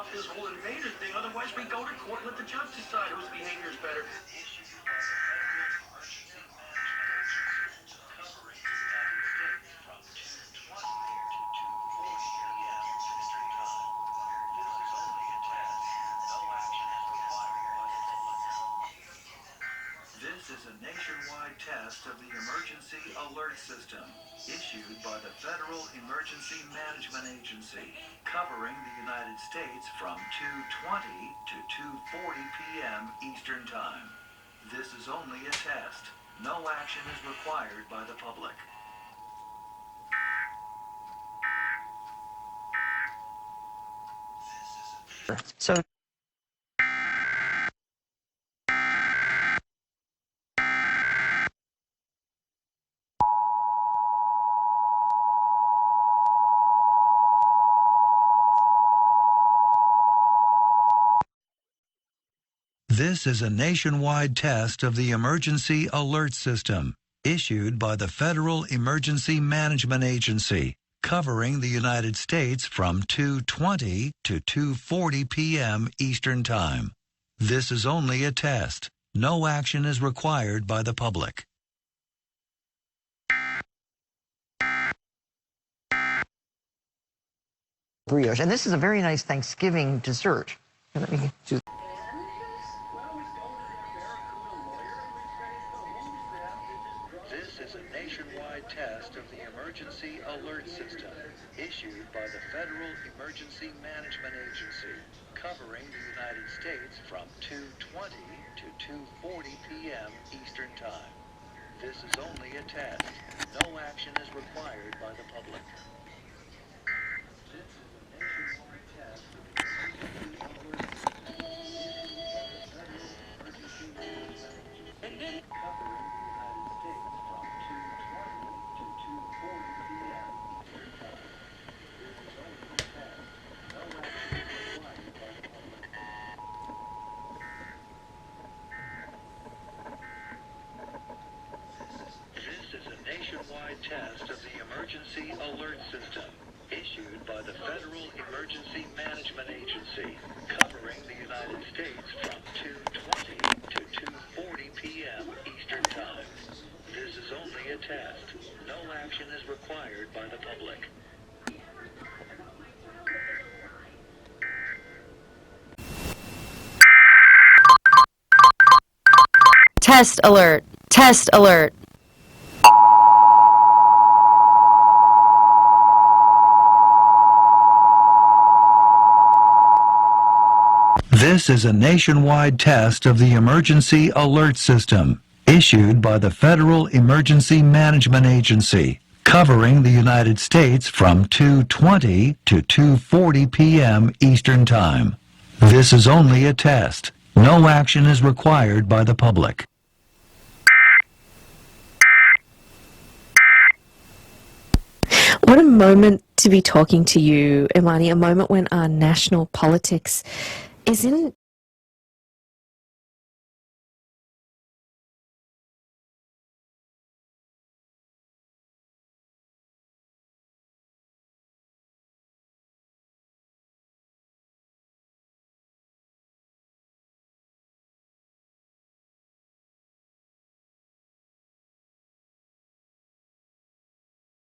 off this whole invader thing. Otherwise, we go to court and let the judge decide whose behavior is better. This is a nationwide test of the Emergency Alert System, issued by the Federal Emergency Management Agency, covering the United States from 2:20 to 2:40 p.m. Eastern Time. This is only a test. No action is required by the public. So This is a nationwide test of the Emergency Alert System, issued by the Federal Emergency Management Agency, covering the United States from 2:20 to 2:40 p.m. Eastern Time. This is only a test. No action is required by the public. brioche, and this is a very nice Thanksgiving dessert. Let me do. This is a nationwide test of the Emergency Alert System, issued by the Federal Emergency Management Agency, covering the United States from 2:20 to 2:40 p.m. Eastern Time. This is only a test. No action is required by the public. This is a nationwide test of the Emergency Alert System, issued by the Federal Emergency Management Agency, covering the United States from 2:20 to 2:40 p.m. Eastern Time. This is only a test. No action is required by the public. This is a nationwide test of the Emergency Alert System, issued by the Federal Emergency Management Agency, covering the United States from 2:20 to 2:40 p.m. Eastern Time. This is only a test. No action is required by the public. Test alert! Test alert! This is a nationwide test of the Emergency Alert System, issued by the Federal Emergency Management Agency, covering the United States from 2:20 to 2:40 p.m. Eastern Time. This is only a test. No action is required by the public. What a moment to be talking to you, Imani, a moment when our national politics is in